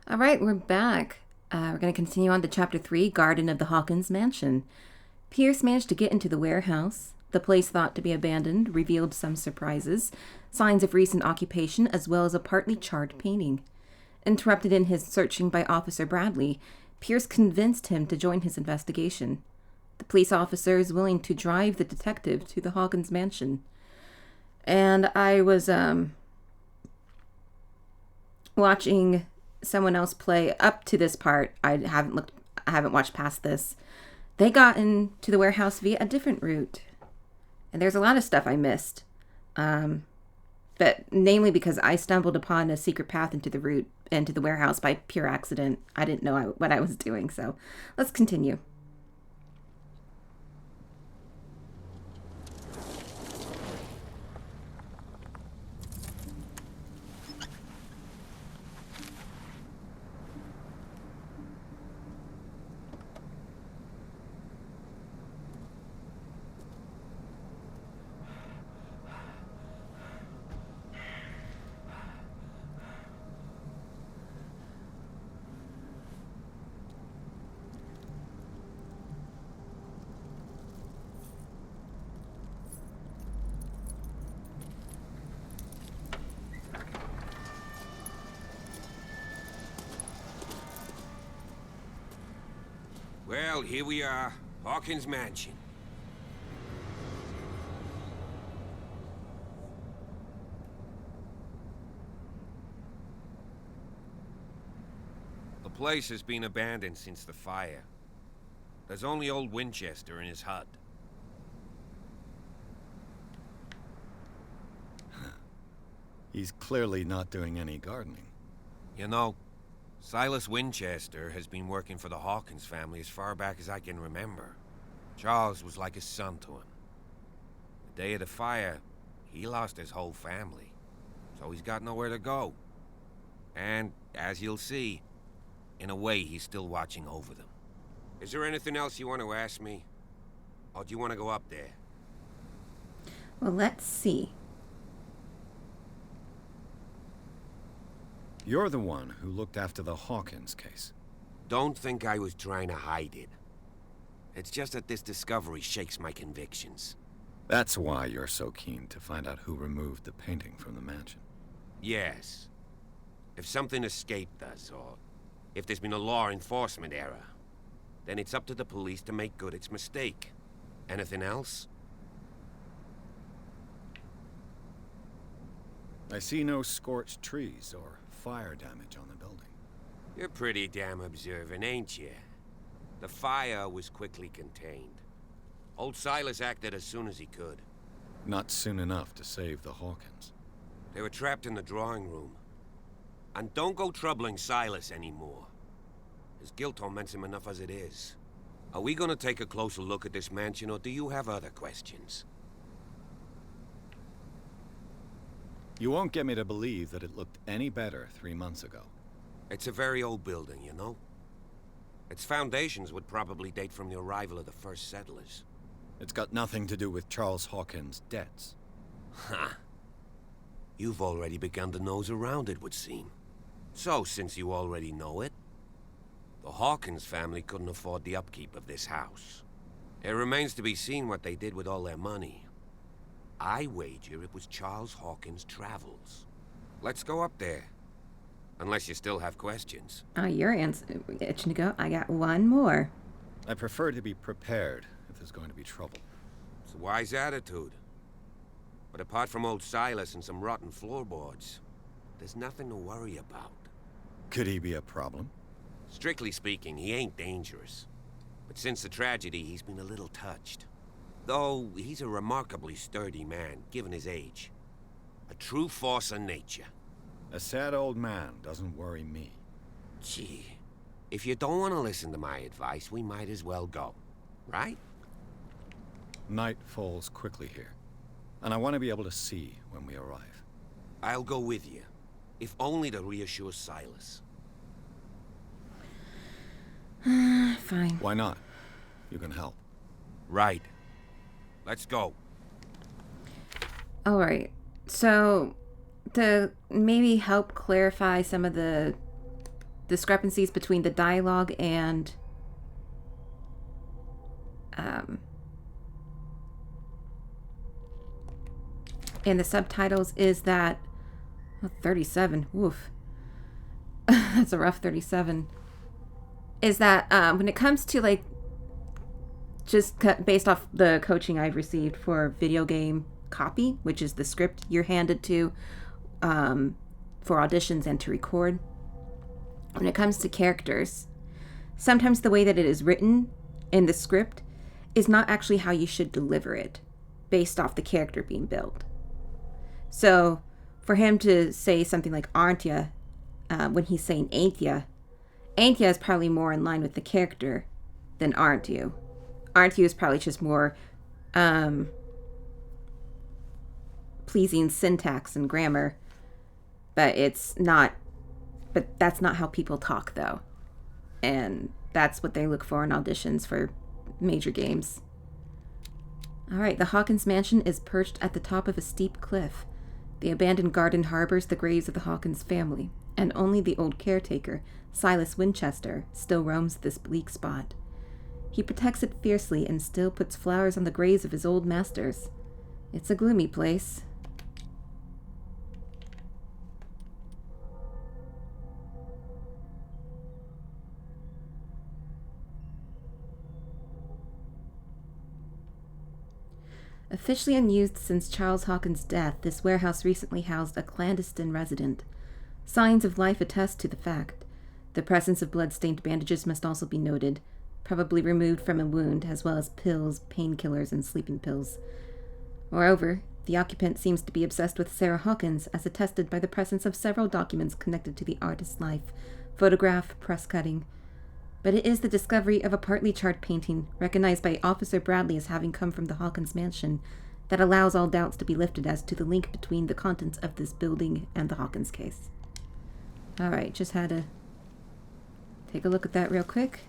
All right, we're back. We're going to continue on to Chapter 3, Garden of the Hawkins Mansion. Pierce managed to get into the warehouse. The place thought to be abandoned revealed some surprises, signs of recent occupation, as well as a partly charred painting. Interrupted in his searching by Officer Bradley, Pierce convinced him to join his investigation. The police officer is willing to drive the detective to the Hawkins Mansion. And I was watching someone else play up to this part. I haven't watched past this. They got into the warehouse via a different route. And there's a lot of stuff I missed. But namely because I stumbled upon a secret path into the warehouse by pure accident. I didn't know what I was doing, so let's continue. Well, here we are, Hawkins Mansion. The place has been abandoned since the fire. There's only old Winchester in his hut. He's clearly not doing any gardening. You know, Silas Winchester has been working for the Hawkins family as far back as I can remember. Charles was like a son to him. The day of the fire, he lost his whole family, so he's got nowhere to go. And, as you'll see, in a way, he's still watching over them. Is there anything else you want to ask me? Or do you want to go up there? Well, let's see. You're the one who looked after the Hawkins case. Don't think I was trying to hide it. It's just that this discovery shakes my convictions. That's why you're so keen to find out who removed the painting from the mansion. Yes. If something escaped us, or if there's been a law enforcement error, then it's up to the police to make good its mistake. Anything else? I see no scorched trees or fire damage on the building. You're pretty damn observant, ain't you? The fire was quickly contained. Old Silas acted as soon as he could. Not soon enough to save the Hawkins. They were trapped in the drawing room. And don't go troubling Silas anymore. His guilt torments him enough as it is. Are we gonna take a closer look at this mansion, or do you have other questions? You won't get me to believe that it looked any better 3 months ago. It's a very old building, you know? Its foundations would probably date from the arrival of the first settlers. It's got nothing to do with Charles Hawkins' debts. Ha! You've already begun to nose around it, would seem. So, since you already know it, the Hawkins family couldn't afford the upkeep of this house. It remains to be seen what they did with all their money. I wager it was Charles Hawkins' travels. Let's go up there. Unless you still have questions. Your answer, itching to go. I got one more. I prefer to be prepared if there's going to be trouble. It's a wise attitude. But apart from old Silas and some rotten floorboards, there's nothing to worry about. Could he be a problem? Strictly speaking, he ain't dangerous. But since the tragedy, he's been a little touched. Though, he's a remarkably sturdy man, given his age. A true force of nature. A sad old man doesn't worry me. Gee, if you don't want to listen to my advice, we might as well go. Right? Night falls quickly here, and I want to be able to see when we arrive. I'll go with you, if only to reassure Silas. Fine. Why not? You can help. Right. Let's go. All right. So, to maybe help clarify some of the discrepancies between the dialogue and the subtitles is that 37. Woof. That's a rough 37. Is that when it comes to like just based off the coaching I've received for video game copy, which is the script you're handed to for auditions and to record. When it comes to characters, sometimes the way that it is written in the script is not actually how you should deliver it based off the character being built. So for him to say something like aren't ya when he's saying ain't ya is probably more in line with the character than aren't you. Aren't you is probably just more pleasing syntax and grammar, but it's not. But that's not how people talk, though, and that's what they look for in auditions for major games. All right, the Hawkins Mansion is perched at the top of a steep cliff. The abandoned garden harbors the graves of the Hawkins family, and only the old caretaker, Silas Winchester, still roams this bleak spot. He protects it fiercely and still puts flowers on the graves of his old masters. It's a gloomy place. Officially unused since Charles Hawkins' death, this warehouse recently housed a clandestine resident. Signs of life attest to the fact. The presence of blood-stained bandages must also be noted, probably removed from a wound, as well as pills, painkillers, and sleeping pills. Moreover, the occupant seems to be obsessed with Sarah Hawkins, as attested by the presence of several documents connected to the artist's life, photograph, press cutting. But it is the discovery of a partly charred painting, recognized by Officer Bradley as having come from the Hawkins Mansion, that allows all doubts to be lifted as to the link between the contents of this building and the Hawkins case. Alright, just had to take a look at that real quick.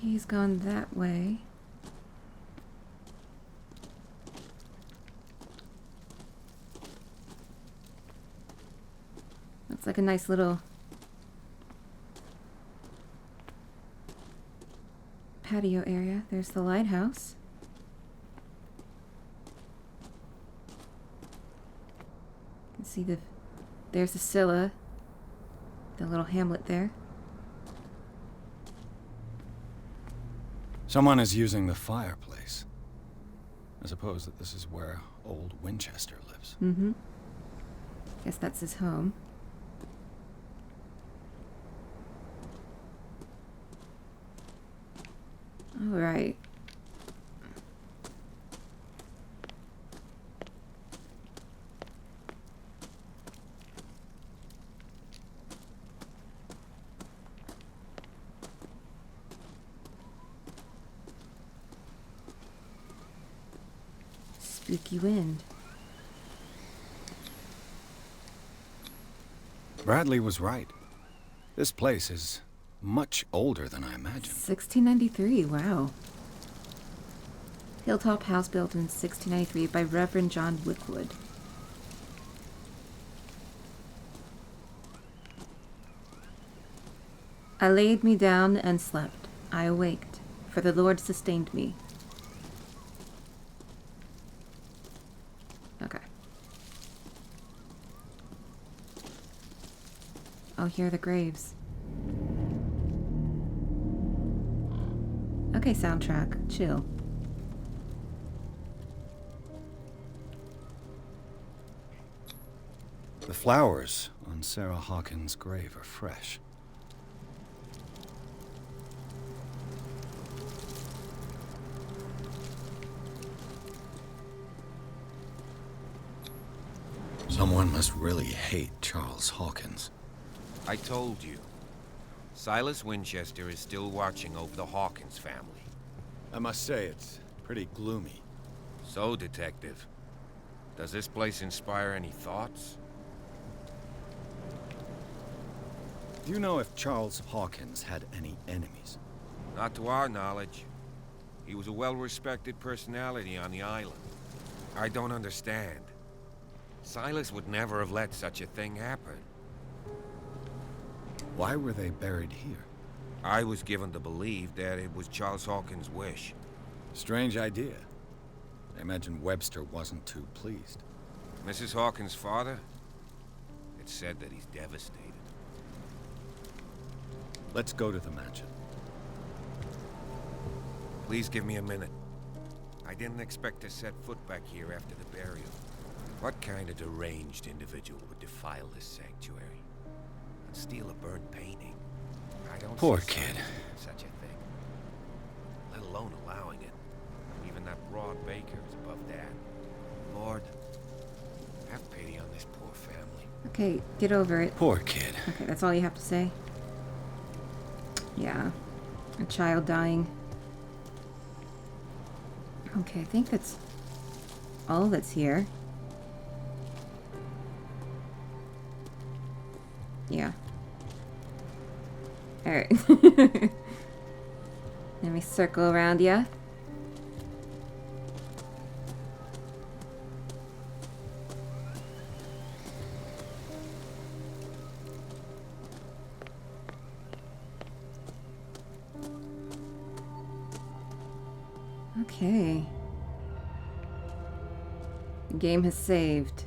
He's gone that way. Looks like a nice little patio area. There's the lighthouse. You can see there's the Scylla, the little hamlet there. Someone is using the fireplace. I suppose that this is where old Winchester lives. Mm-hmm. Guess that's his home. All right. Spooky wind. Bradley was right. This place is much older than I imagined. 1693, wow. Hilltop house built in 1693 by Reverend John Woodwood. I laid me down and slept. I awaked, for the Lord sustained me. Okay. Oh, here are the graves. Okay, soundtrack. Chill. The flowers on Sarah Hawkins' grave are fresh. Someone must really hate Charles Hawkins. I told you. Silas Winchester is still watching over the Hawkins family. I must say, it's pretty gloomy. So, Detective, does this place inspire any thoughts? Do you know if Charles Hawkins had any enemies? Not to our knowledge. He was a well-respected personality on the island. I don't understand. Silas would never have let such a thing happen. Why were they buried here? I was given to believe that it was Charles Hawkins' wish. Strange idea. I imagine Webster wasn't too pleased. Mrs. Hawkins' father? It's said that he's devastated. Let's go to the mansion. Please give me a minute. I didn't expect to set foot back here after the burial. What kind of deranged individual would defile this sanctuary? And steal a burnt painting? I don't Poor see kid. such a thing. Let alone allowing it. Even that broad baker is above that. Lord, have pity on this poor family. Okay, get over it. Poor kid. Okay, that's all you have to say? Yeah. A child dying. Okay, I think that's all that's here. Yeah. Alright. Let me circle around ya. Okay. The game has saved.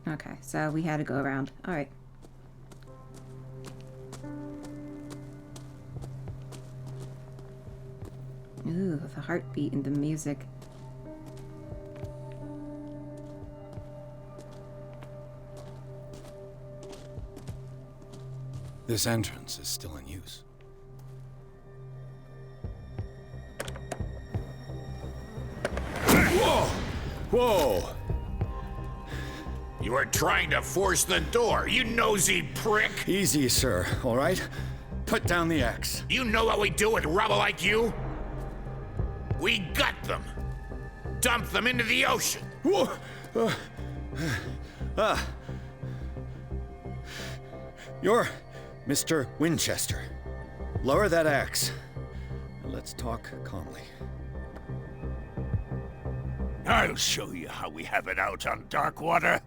Okay, so we had to go around. Alright. Ooh, the heartbeat and the music. This entrance is still in use. Whoa! Whoa! You are trying to force the door, you nosy prick! Easy, sir, all right? Put down the axe. You know what we do with rubble like you? We gut them. Dump them into the ocean. Whoa! You're Mr. Winchester. Lower that axe. And let's talk calmly. I'll show you how we have it out on Darkwater.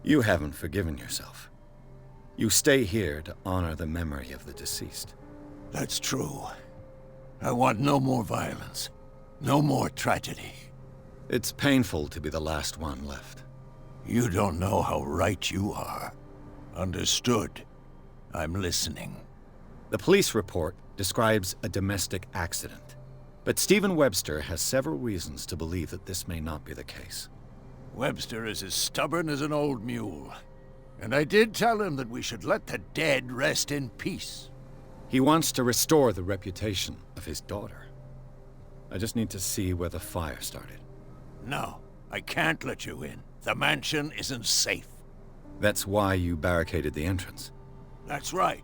You haven't forgiven yourself. You stay here to honor the memory of the deceased. That's true. I want no more violence. No more tragedy. It's painful to be the last one left. You don't know how right you are. Understood. I'm listening. The police report describes a domestic accident, but Stephen Webster has several reasons to believe that this may not be the case. Webster is as stubborn as an old mule. And I did tell him that we should let the dead rest in peace. He wants to restore the reputation of his daughter. I just need to see where the fire started. No, I can't let you in. The mansion isn't safe. That's why you barricaded the entrance. That's right.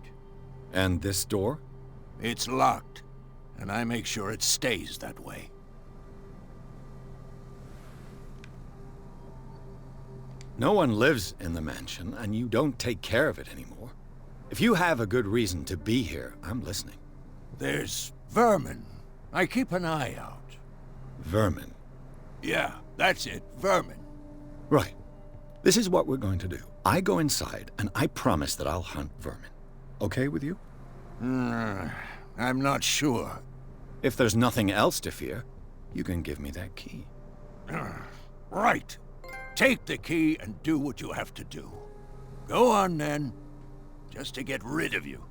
And this door? It's locked, and I make sure it stays that way. No one lives in the mansion, and you don't take care of it anymore. If you have a good reason to be here, I'm listening. There's vermin. I keep an eye out. Vermin? Yeah, that's it, vermin. Right. This is what we're going to do. I go inside, and I promise that I'll hunt vermin. Okay with you? I'm not sure. If there's nothing else to fear, you can give me that key. Right. Take the key and do what you have to do. Go on, then. Just to get rid of you.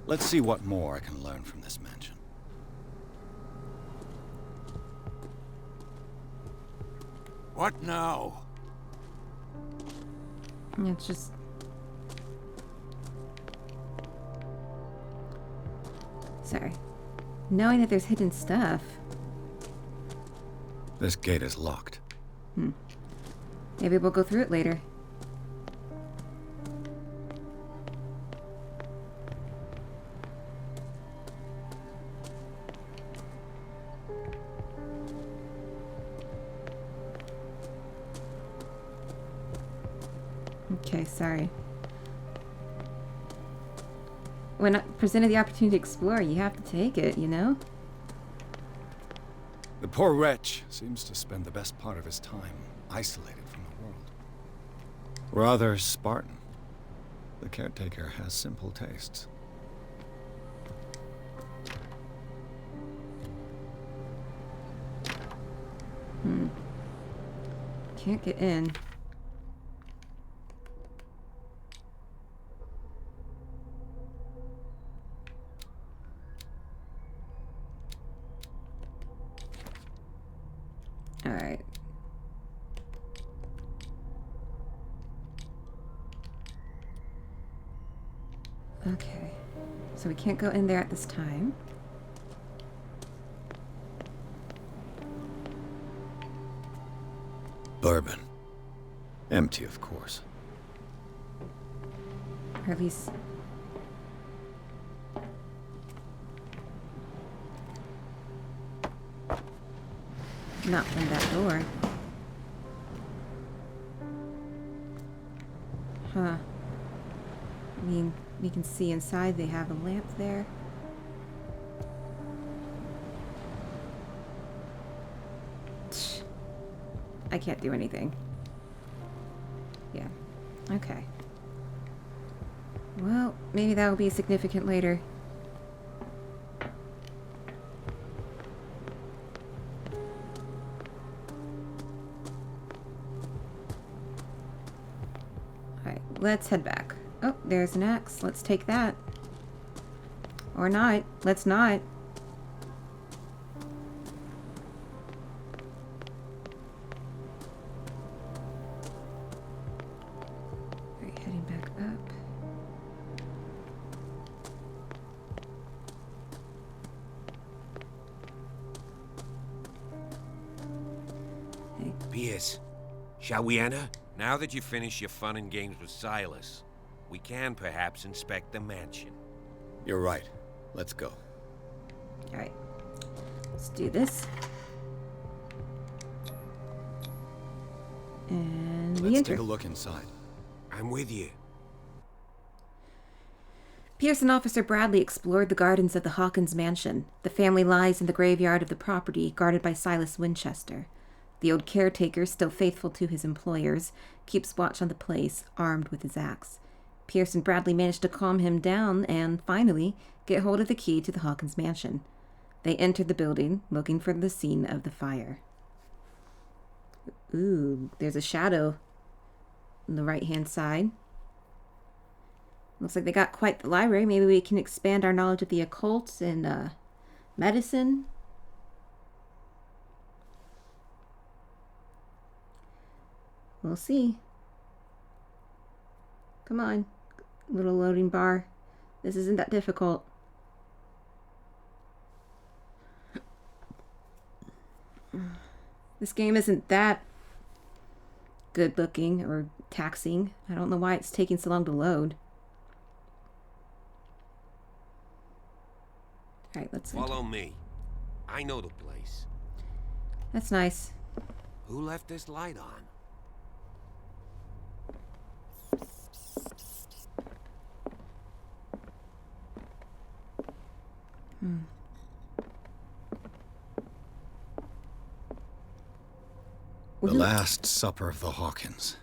Let's see what more I can learn from this mansion. What now? It's just... Sorry. Knowing that there's hidden stuff. This gate is locked. Maybe we'll go through it later. Okay, sorry. when presented the opportunity to explore, you have to take it, you know? The poor wretch seems to spend the best part of his time isolated from the world. Rather Spartan. The caretaker has simple tastes. Can't get in. All right. Okay. So we can't go in there at this time. Bourbon. Empty, of course. Or at least... not from that door. Huh. I mean, we can see inside they have a lamp there. Tch. I can't do anything. Yeah. Okay. Well, maybe that will be significant later. Alright, let's head back. Oh, there's an axe. Let's take that. Or not. Let's not. Alright, heading back up. Hey. Pierce, shall we enter? Now that you've finished your fun and games with Silas, we can perhaps inspect the mansion. You're right. Let's go. Alright. Let's do this. And we Let's enter. take a look inside. I'm with you. Pierce and Officer Bradley explored the gardens of the Hawkins Mansion. The family lies in the graveyard of the property, guarded by Silas Winchester. The old caretaker, still faithful to his employers, keeps watch on the place, armed with his axe. Pierce and Bradley manage to calm him down and, finally, get hold of the key to the Hawkins Mansion. They enter the building, looking for the scene of the fire. Ooh, there's a shadow on the right-hand side. Looks like they got quite the library. Maybe we can expand our knowledge of the occult and medicine. We'll see. Come on, little loading bar. This isn't that difficult. This game isn't that good looking or taxing. I don't know why it's taking so long to load. Alright, let's Follow me. I know the place. That's nice. Who left this light on? The Last Supper of the Hawkins.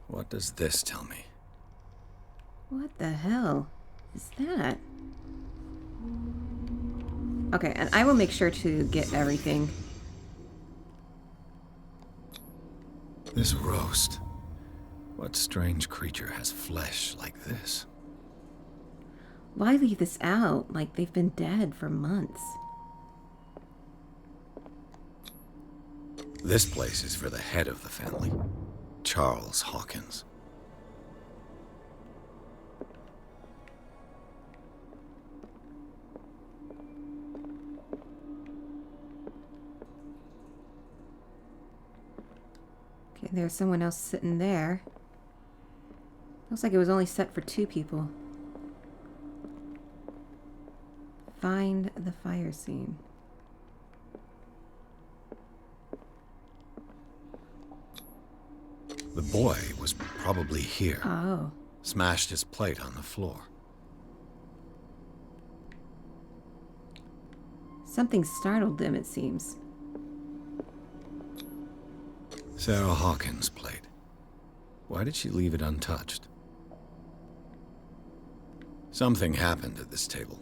What does this tell me? What the hell is that? Okay, and I will make sure to get everything. This roast. What strange creature has flesh like this? Why leave this out? Like they've been dead for months. This place is for the head of the family, Charles Hawkins. Okay, there's someone else sitting there. Looks like it was only set for 2 people. Find the fire scene. The boy was probably here. Oh. Smashed his plate on the floor. Something startled them, it seems. Sarah Hawkins' plate. Why did she leave it untouched? Something happened at this table.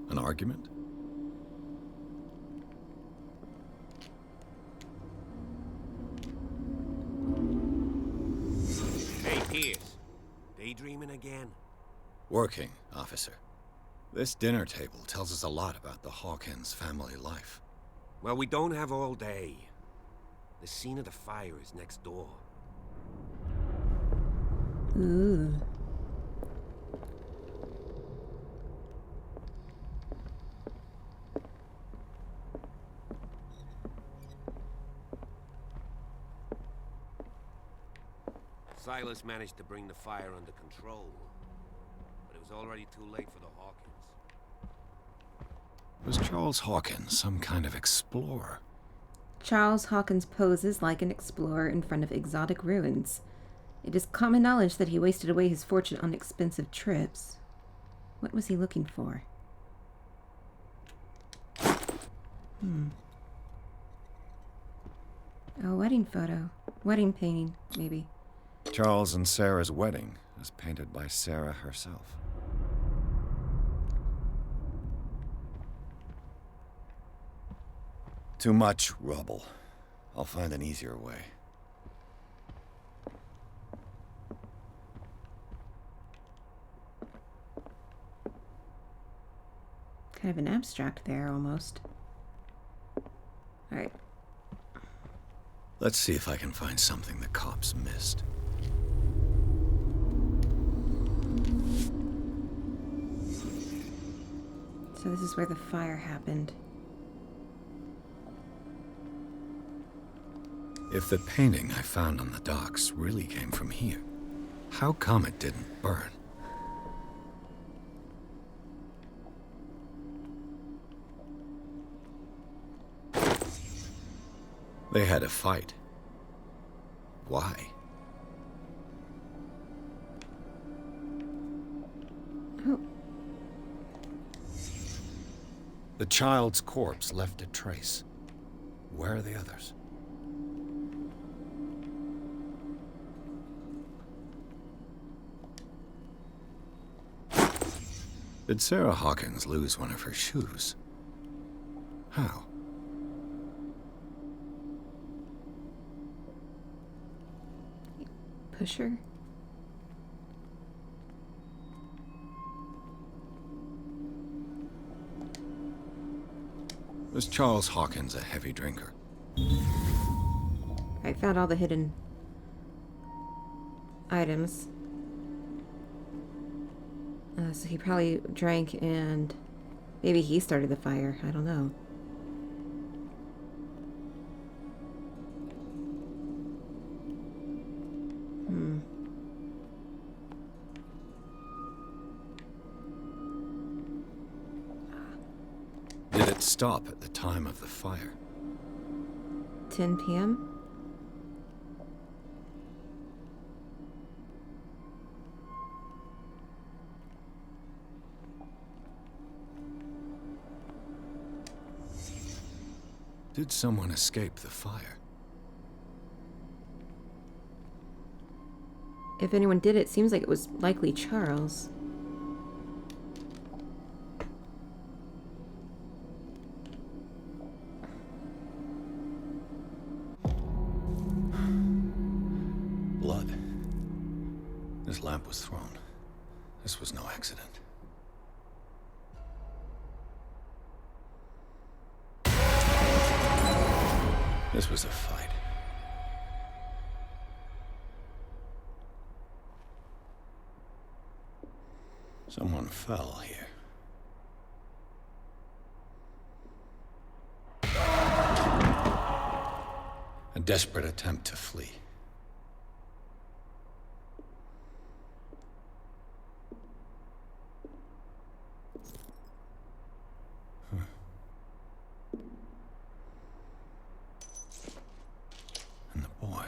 An argument? Hey, Pierce. Daydreaming again? Working, officer. This dinner table tells us a lot about the Hawkins family life. Well, we don't have all day. The scene of the fire is next door. Ooh. Silas managed to bring the fire under control, but it was already too late for the Hawkins. Was Charles Hawkins some kind of explorer? Charles Hawkins poses like an explorer in front of exotic ruins. It is common knowledge that he wasted away his fortune on expensive trips. What was he looking for? A wedding photo. Wedding painting, maybe. Charles and Sarah's wedding, as painted by Sarah herself. Too much rubble. I'll find an easier way. Kind of an abstract there, almost. Alright. Let's see if I can find something the cops missed. So this is where the fire happened. If the painting I found on the docks really came from here, how come it didn't burn? They had a fight. Why? Oh. The child's corpse left a trace. Where are the others? Did Sarah Hawkins lose one of her shoes? How? Pusher? Was Charles Hawkins a heavy drinker? I found all the hidden items. So he probably drank and maybe he started the fire. I don't know. Did it stop at the time of the fire? 10 p.m.? Did someone escape the fire? If anyone did, it seems like it was likely Charles. Blood. This lamp was thrown. This was no accident. This was a fight. Someone fell here. A desperate attempt to flee. And the boy.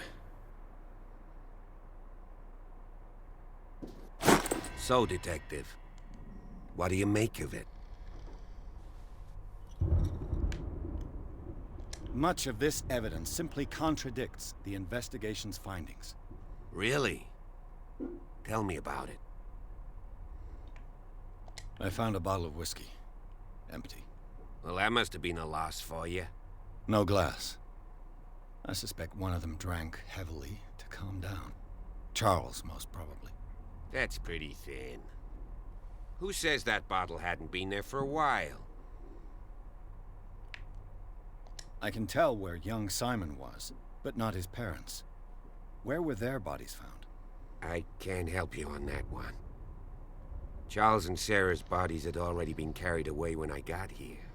So, Detective, what do you make of it? Much of this evidence simply contradicts the investigation's findings. Really? Tell me about it. I found a bottle of whiskey. Empty. Well, that must have been a loss for you. No glass. I suspect one of them drank heavily to calm down. Charles, most probably. That's pretty thin. Who says that bottle hadn't been there for a while? I can tell where young Simon was, but not his parents. Where were their bodies found? I can't help you on that one. Charles and Sarah's bodies had already been carried away when I got here.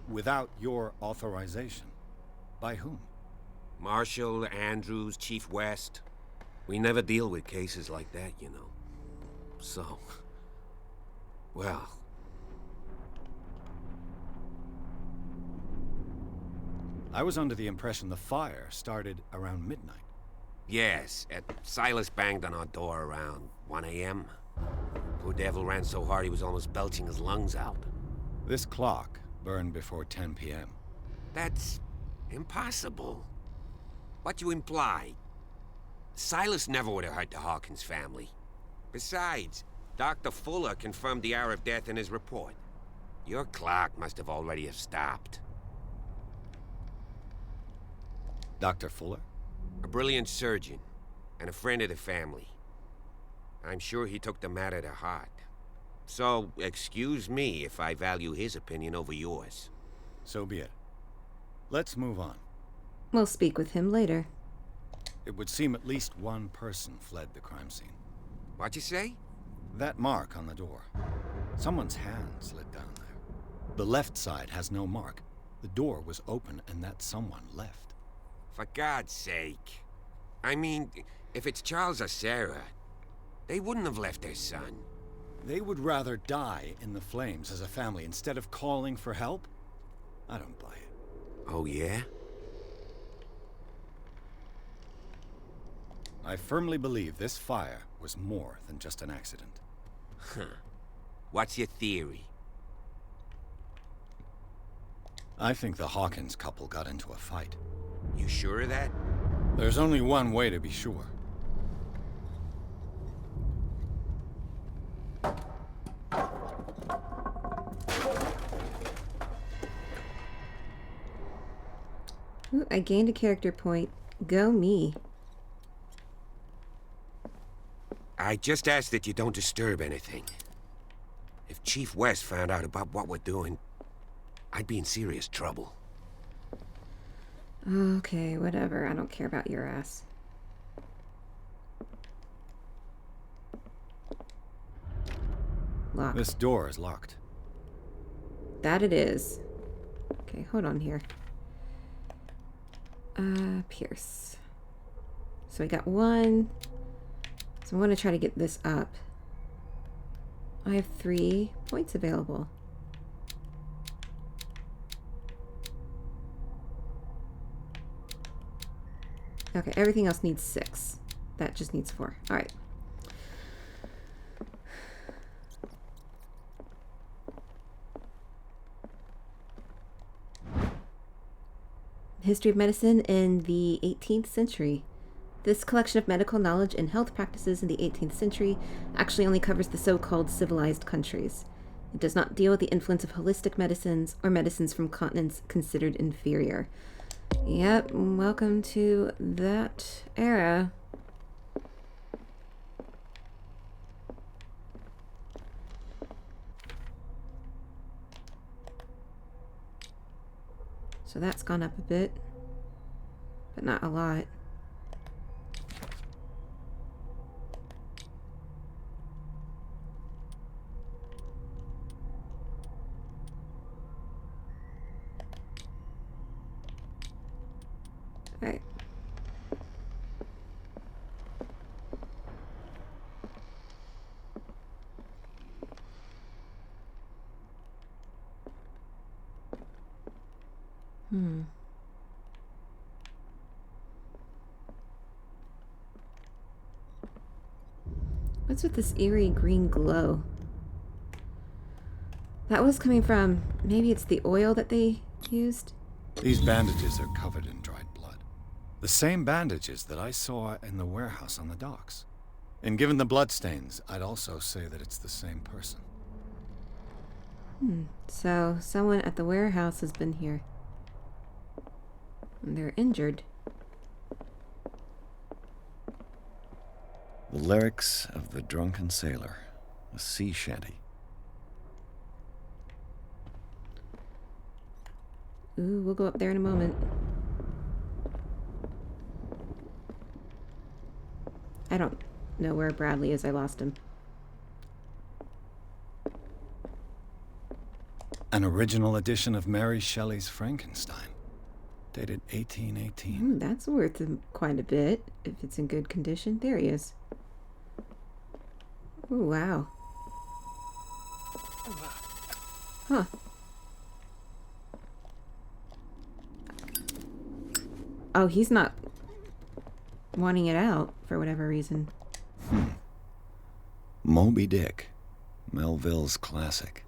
Without your authorization? By whom? Marshall, Andrews, Chief West. We never deal with cases like that, you know. So... well... I was under the impression the fire started around midnight. yes, Silas banged on our door around 1 a.m. Poor devil ran so hard he was almost belching his lungs out. This clock burned before 10 p.m. That's... impossible. What you imply? Silas never would have hurt the Hawkins family. Besides, Dr. Fuller confirmed the hour of death in his report. Your clock must have already have stopped. Dr. Fuller? A brilliant surgeon, and a friend of the family. I'm sure he took the matter to heart. So, excuse me if I value his opinion over yours. So be it. Let's move on. We'll speak with him later. It would seem at least one person fled the crime scene. What'd you say? That mark on the door. Someone's hand slid down there. The left side has no mark. The door was open and that someone left. For God's sake. I mean, if it's Charles or Sarah, they wouldn't have left their son. They would rather die in the flames as a family instead of calling for help? I don't buy it. Oh, yeah? I firmly believe this fire was more than just an accident. Huh. What's your theory? I think the Hawkins couple got into a fight. You sure of that? There's only one way to be sure. Ooh, I gained a character point. Go me. I just ask that you don't disturb anything. If Chief West found out about what we're doing, I'd be in serious trouble. Okay, whatever. I don't care about your ass. Locked. This door is locked. That it is. Okay, hold on here. Pierce. So we got one. So I'm going to try to get this up. I have 3 points available. Okay, everything else needs 6. That just needs 4. All right. History of medicine in the 18th century. This collection of medical knowledge and health practices in the 18th century actually only covers the so-called civilized countries. It does not deal with the influence of holistic medicines or medicines from continents considered inferior. Yep, welcome to that era. So that's gone up a bit, but not a lot. All right. What's with this eerie green glow? That was coming from, maybe it's the oil that they used? These bandages are covered in dried blood. The same bandages that I saw in the warehouse on the docks. And given the bloodstains, I'd also say that it's the same person. So, someone at the warehouse has been here. And they're injured. The lyrics of the drunken sailor, a sea shanty. Ooh, we'll go up there in a moment. I don't know where Bradley is. I lost him. An original edition of Mary Shelley's Frankenstein, dated 1818. Ooh, that's worth quite a bit, if it's in good condition. There he is. Ooh, wow. Huh. Oh, he's not wanting it out for whatever reason. Moby Dick, Melville's classic.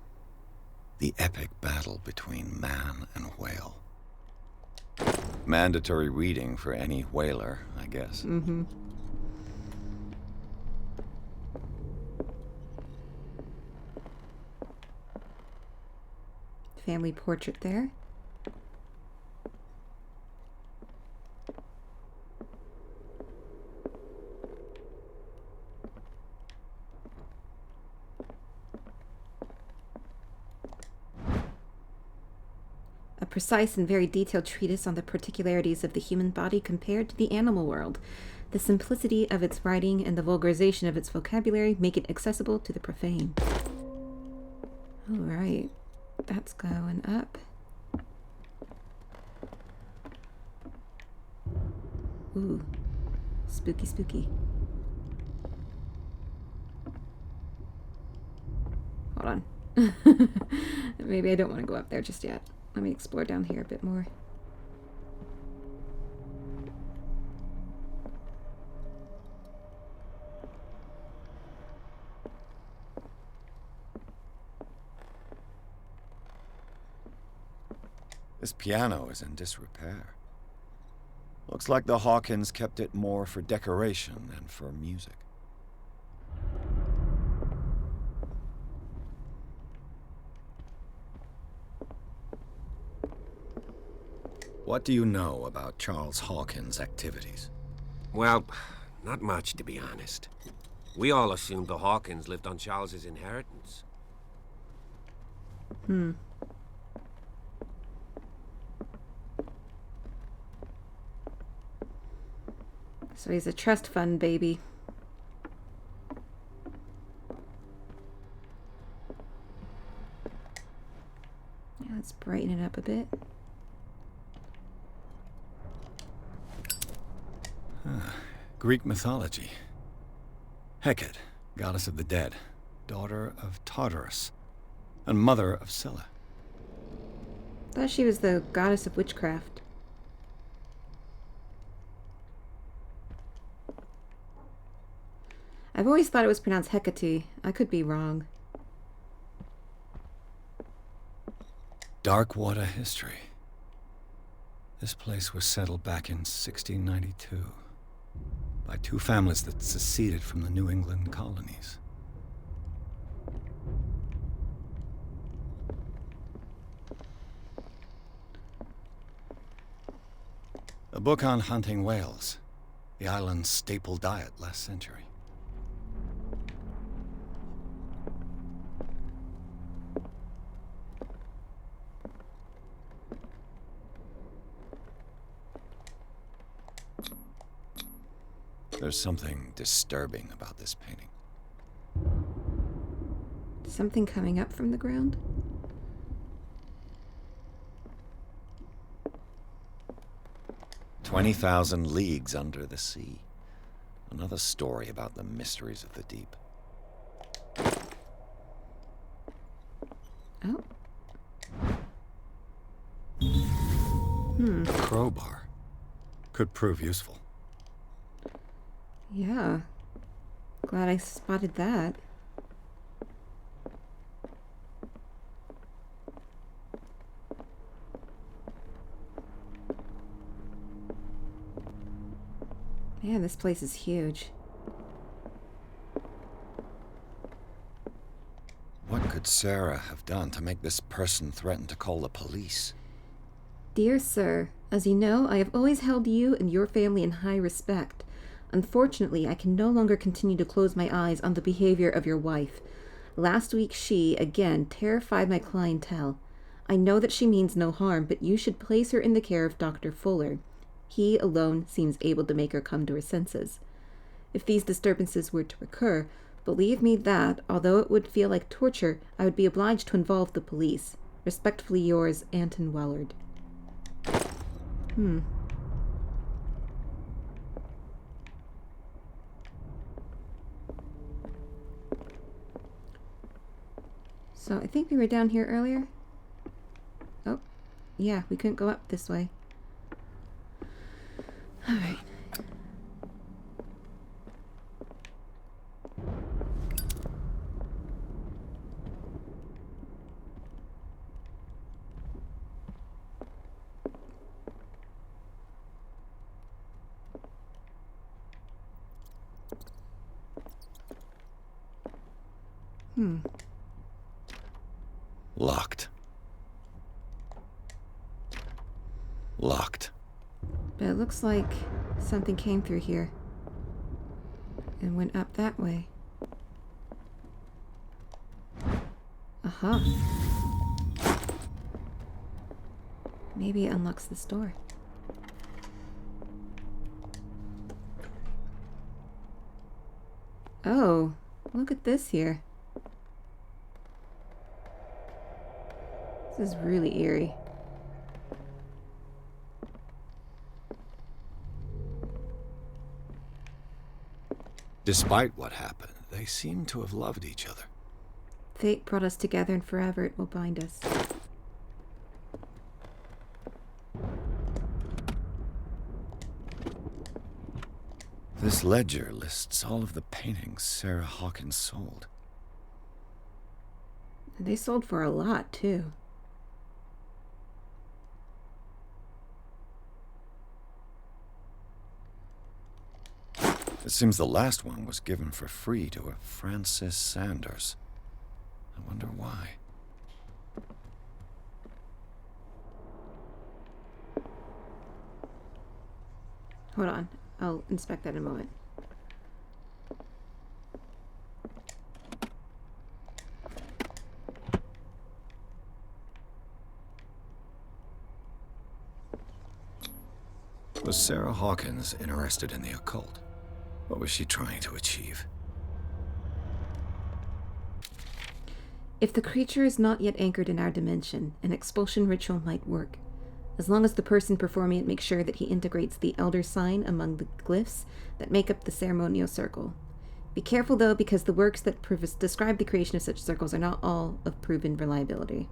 The epic battle between man and whale. Mandatory reading for any whaler, I guess. Mm-hmm. Family portrait there. A precise and very detailed treatise on the particularities of the human body compared to the animal world. The simplicity of its writing and the vulgarization of its vocabulary make it accessible to the profane. All right, that's going up. Ooh, spooky, spooky. Hold on. Maybe I don't want to go up there just yet. Let me explore down here a bit more. This piano is in disrepair. Looks like the Hawkins kept it more for decoration than for music. What do you know about Charles Hawkins' activities? Well, not much, to be honest. We all assumed the Hawkins lived on Charles's inheritance. So he's a trust fund baby. Yeah, let's brighten it up a bit. Greek mythology. Hecate, goddess of the dead, daughter of Tartarus, and mother of Scylla. Thought she was the goddess of witchcraft. I've always thought it was pronounced Hecate. I could be wrong. Darkwater history. This place was settled back in 1692 by two families that seceded from the New England colonies. A book on hunting whales, the island's staple diet last century. There's something disturbing about this painting. Something coming up from the ground? 20,000 leagues under the sea. Another story about the mysteries of the deep. Oh. A crowbar. Could prove useful. Yeah. Glad I spotted that. Yeah, this place is huge. What could Sarah have done to make this person threaten to call the police? Dear sir, as you know, I have always held you and your family in high respect. Unfortunately, I can no longer continue to close my eyes on the behavior of your wife. Last week she, again, terrified my clientele. I know that she means no harm, but you should place her in the care of Dr. Fuller. He alone seems able to make her come to her senses. If these disturbances were to recur, believe me that, although it would feel like torture, I would be obliged to involve the police. Respectfully yours, Anton Wellard. So I think we were down here earlier. Oh, yeah, we couldn't go up this way. All right. Locked. Locked. But it looks like something came through here and went up that way. Aha. Maybe it unlocks this door. Oh, look at this here. This is really eerie. Despite what happened, they seem to have loved each other. Fate brought us together and forever it will bind us. This ledger lists all of the paintings Sarah Hawkins sold. And they sold for a lot, too. It seems the last one was given for free to a Francis Sanders. I wonder why. Hold on. I'll inspect that in a moment. Was Sarah Hawkins interested in the occult? What was she trying to achieve? If the creature is not yet anchored in our dimension, an expulsion ritual might work. As long as the person performing it makes sure that he integrates the elder sign among the glyphs that make up the ceremonial circle. Be careful, though, because the works that describe the creation of such circles are not all of proven reliability.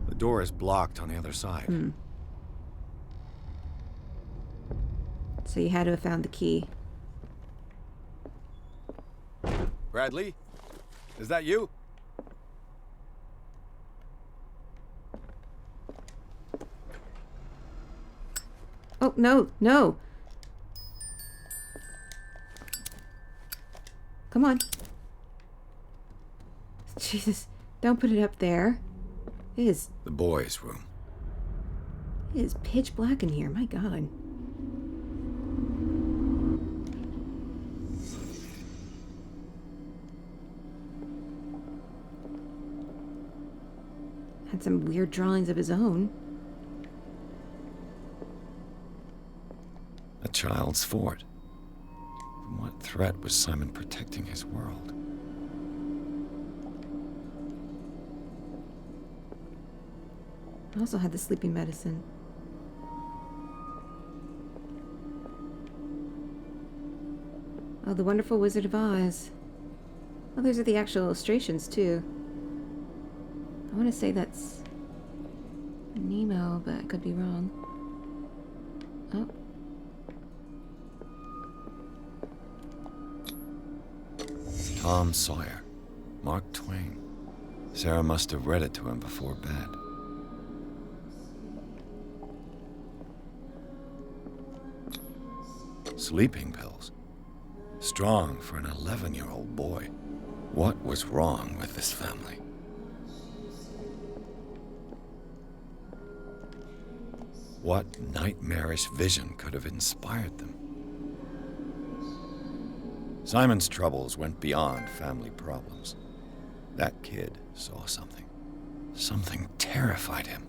The door is blocked on the other side. So you had to have found the key. Bradley? Is that you? Oh, no, no! Come on. Jesus, don't put it up there. It is The boys' room. pitch black in here, my God. Had some weird drawings of his own. A child's fort. From what threat was Simon protecting his world? I also had the sleeping medicine. Oh, the Wonderful Wizard of Oz. Oh, those are the actual illustrations, too. I want to say that's Nemo, but I could be wrong. Oh. Tom Sawyer. Mark Twain. Sarah must have read it to him before bed. Sleeping pills. Strong for an 11-year-old boy. What was wrong with this family? What nightmarish vision could have inspired them? Simon's troubles went beyond family problems. That kid saw something. Something terrified him.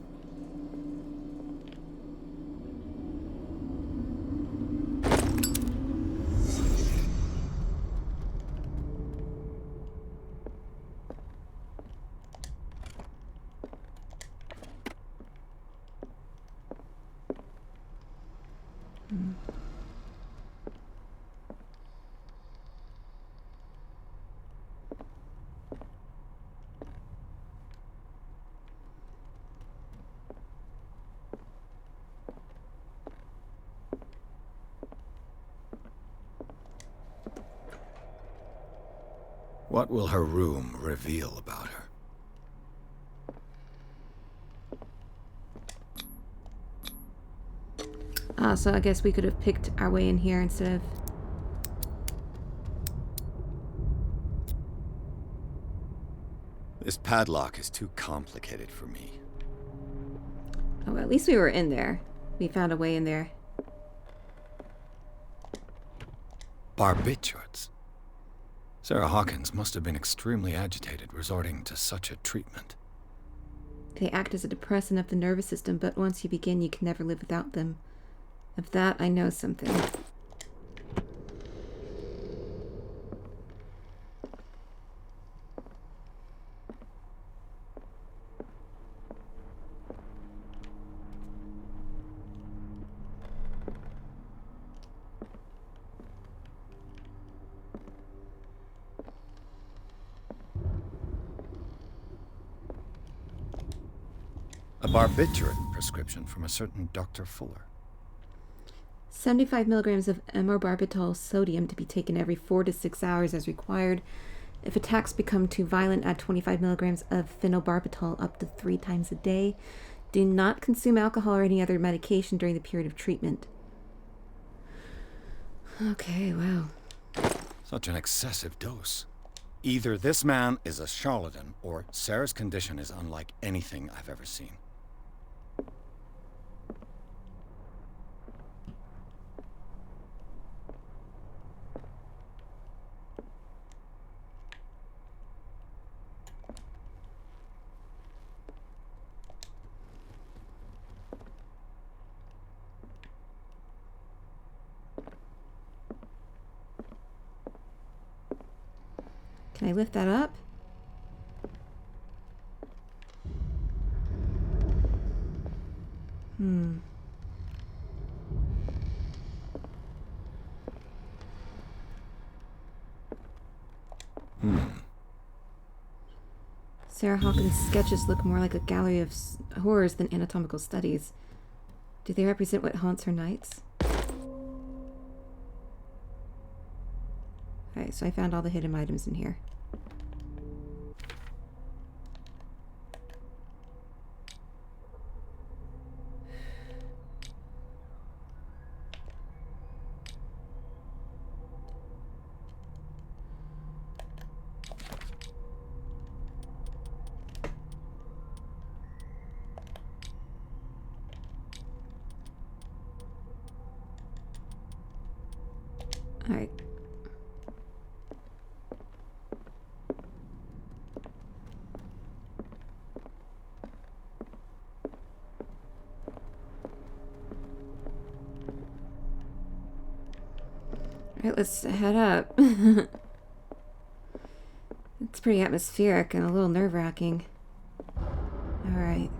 What will her room reveal about her? So I guess we could have picked our way in here instead of... This padlock is too complicated for me. Oh, at least we were in there. We found a way in there. Barbiturates. Sarah Hawkins must have been extremely agitated, resorting to such a treatment. They act as a depressant of the nervous system, but once you begin, you can never live without them. Of that, I know something. A barbiturate prescription from a certain Dr. Fuller. 75 milligrams of amorbarbital sodium to be taken every 4 to 6 hours as required. If attacks become too violent, add 25 milligrams of phenobarbital up to 3 times a day. Do not consume alcohol or any other medication during the period of treatment. Okay, wow. Such an excessive dose. Either this man is a charlatan, or Sarah's condition is unlike anything I've ever seen. Can I lift that up? Sarah Hawkins' sketches look more like a gallery of horrors than anatomical studies. Do they represent what haunts her nights? Alright, so I found all the hidden items in here. Alright. Alright, let's head up. It's pretty atmospheric and a little nerve-wracking. Alright.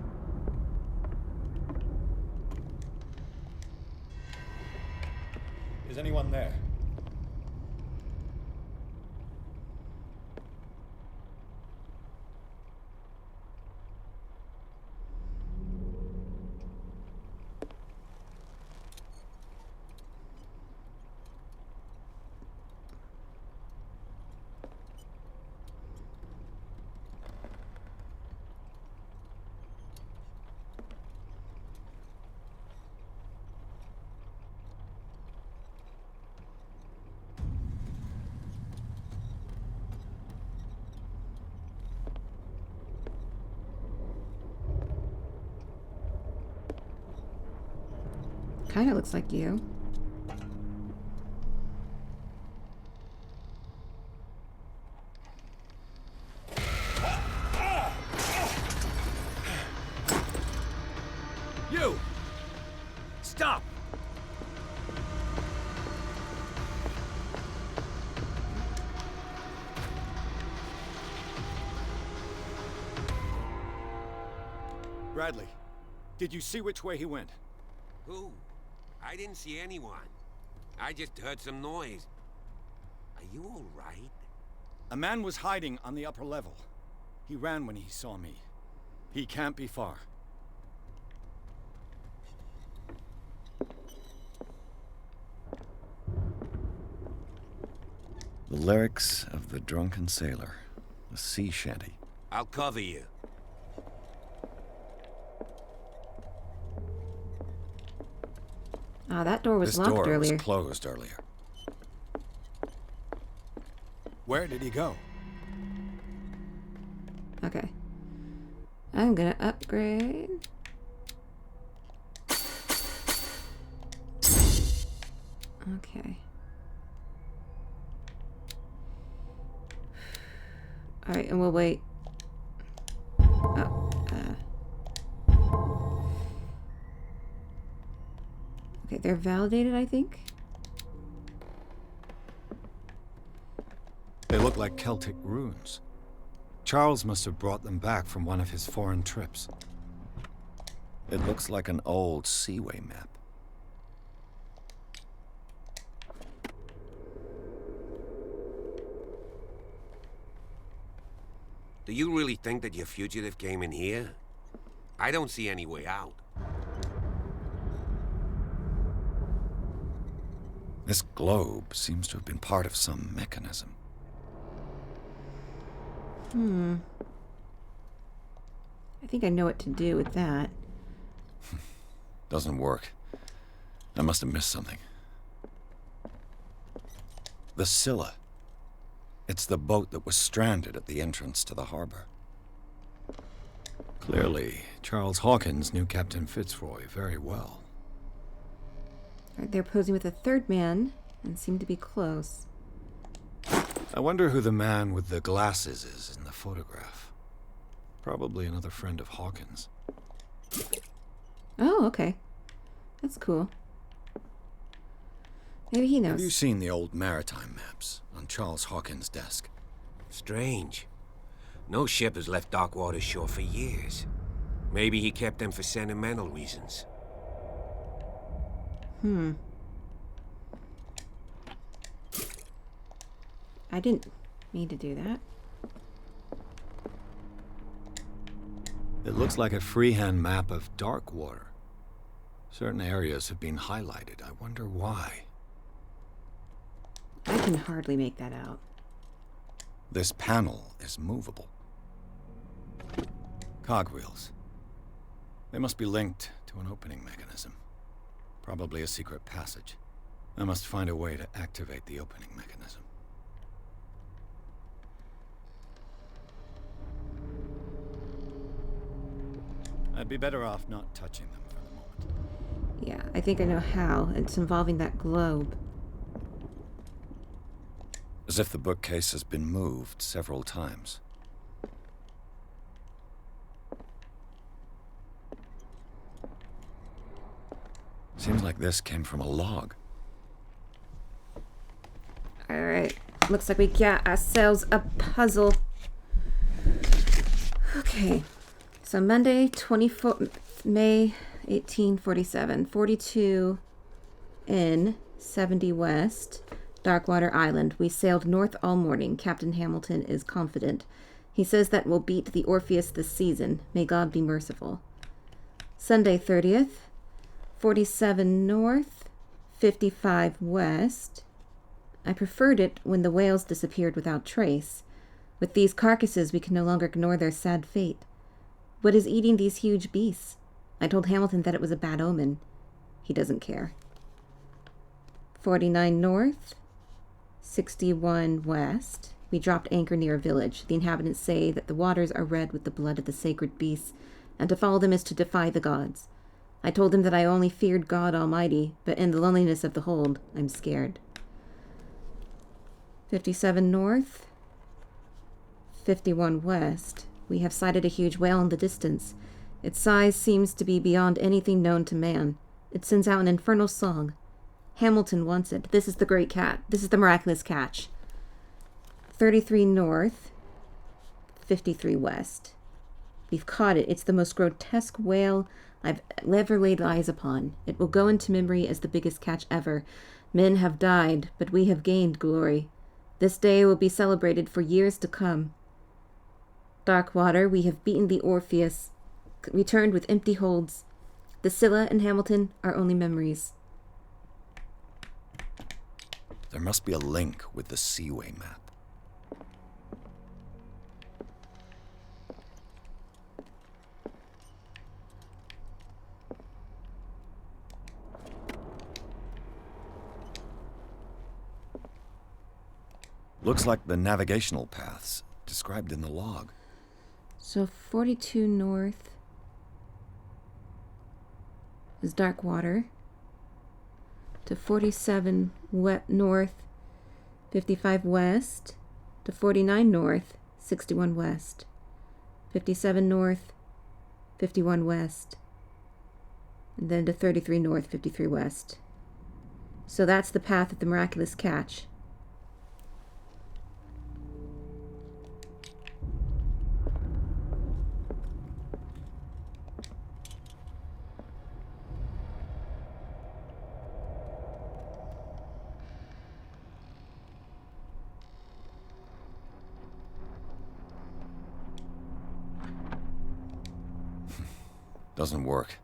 Is anyone there? kind of looks like you. You! Stop! Bradley, did you see which way he went? Who? I didn't see anyone. I just heard some noise. Are you all right? A man was hiding on the upper level. He ran when he saw me. He can't be far. The lyrics of the drunken sailor. A sea shanty. I'll cover you. Ah, that door was locked earlier. This door was closed earlier. Where did he go? Okay. I'm gonna upgrade. Okay. Alright, and we'll wait. Oh, okay, they're validated, I think. They look like Celtic runes. Charles must have brought them back from one of his foreign trips. It looks like an old seaway map. Do you really think that your fugitive came in here? I don't see any way out. This globe seems to have been part of some mechanism. I think I know what to do with that. Doesn't work. I must have missed something. The Scylla. It's the boat that was stranded at the entrance to the harbor. Clearly, Charles Hawkins knew Captain Fitzroy very well. Alright, they're posing with a third man and seem to be close. I wonder who the man with the glasses is in the photograph. Probably another friend of Hawkins. Oh, okay. That's cool. Maybe he knows. Have you seen the old maritime maps on Charles Hawkins' desk? Strange. No ship has left Darkwater shore for years. Maybe he kept them for sentimental reasons. I didn't mean to do that. It looks like a freehand map of Darkwater. Certain areas have been highlighted. I wonder why. I can hardly make that out. This panel is movable. Cogwheels. They must be linked to an opening mechanism. Probably a secret passage. I must find a way to activate the opening mechanism. I'd be better off not touching them for the moment. Yeah, I think I know how. It's involving that globe. As if the bookcase has been moved several times. Seems like this came from a log. Alright, looks like we got ourselves a puzzle. Okay, so Monday, 24th May 1847, 42 in 70 West, Darkwater Island. We sailed north all morning. Captain Hamilton is confident. He says that we'll beat the Orpheus this season. May God be merciful. Sunday, 30th, 47 north, 55 west. I preferred it when the whales disappeared without trace. With these carcasses, we can no longer ignore their sad fate. What is eating these huge beasts? I told Hamilton that it was a bad omen. He doesn't care. 49 north, 61 west. We dropped anchor near a village. The inhabitants say that the waters are red with the blood of the sacred beasts, and to follow them is to defy the gods. I told him that I only feared God Almighty, but in the loneliness of the hold, I'm scared. 57 north, 51 west. We have sighted a huge whale in the distance. Its size seems to be beyond anything known to man. It sends out an infernal song. Hamilton wants it. This is the great cat. This is the miraculous catch. 33 north, 53 west. We've caught it. It's the most grotesque whale I've ever laid eyes upon. It will go into memory as the biggest catch ever. Men have died, but we have gained glory. This day will be celebrated for years to come. Darkwater, we have beaten the Orpheus, returned with empty holds. The Scylla and Hamilton are only memories. There must be a link with the Seaway map. Looks like the navigational paths described in the log. So 42 north is Darkwater. To 47 north, 55 west. To 49 north, 61 west. 57 north, 51 west. And then to 33 north, 53 west. So that's the path of the miraculous catch. Doesn't work.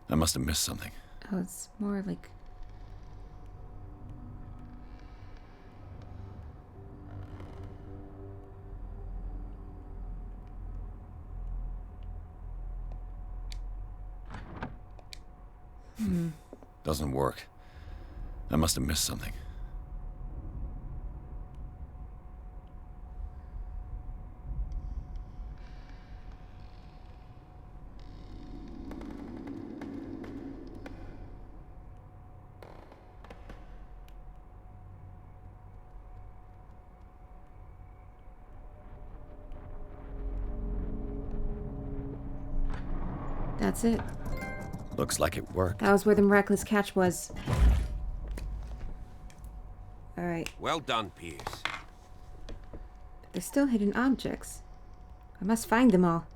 I must have missed something. Oh, it's more like... Doesn't work. I must have missed something. That's it. Looks like it worked. That was where the miraculous catch was. Alright. Well done, Pierce. They're still hidden objects. I must find them all.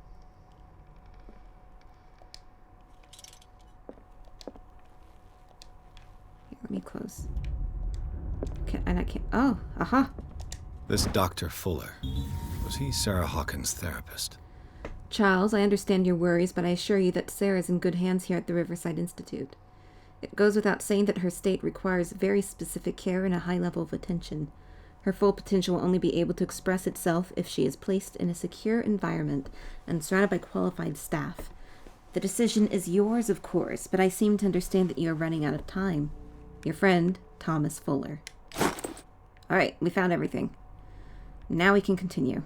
Here, let me close. And I can't... Oh, aha. This Dr. Fuller, was he Sarah Hawkins' therapist? Charles, I understand your worries, but I assure you that Sarah's in good hands here at the Riverside Institute. It goes without saying that her state requires very specific care and a high level of attention. Her full potential will only be able to express itself if she is placed in a secure environment and surrounded by qualified staff. The decision is yours, of course, but I seem to understand that you are running out of time. Your friend, Thomas Fuller. Alright, we found everything. Now we can continue.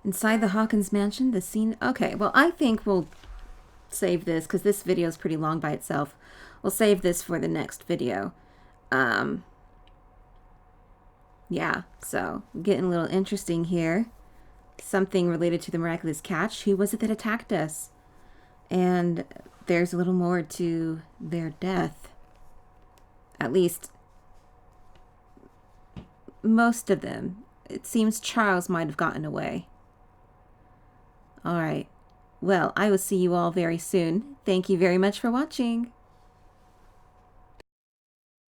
Inside the Hawkins Mansion, the scene... Okay, well, I think we'll save this, because this video is pretty long by itself. We'll save this for the next video. Yeah, so, getting a little interesting here. Something related to the miraculous catch. Who was it that attacked us? And there's a little more to their death. At least, most of them. It seems Charles might have gotten away. Alright. Well, I will see you all very soon. Thank you very much for watching.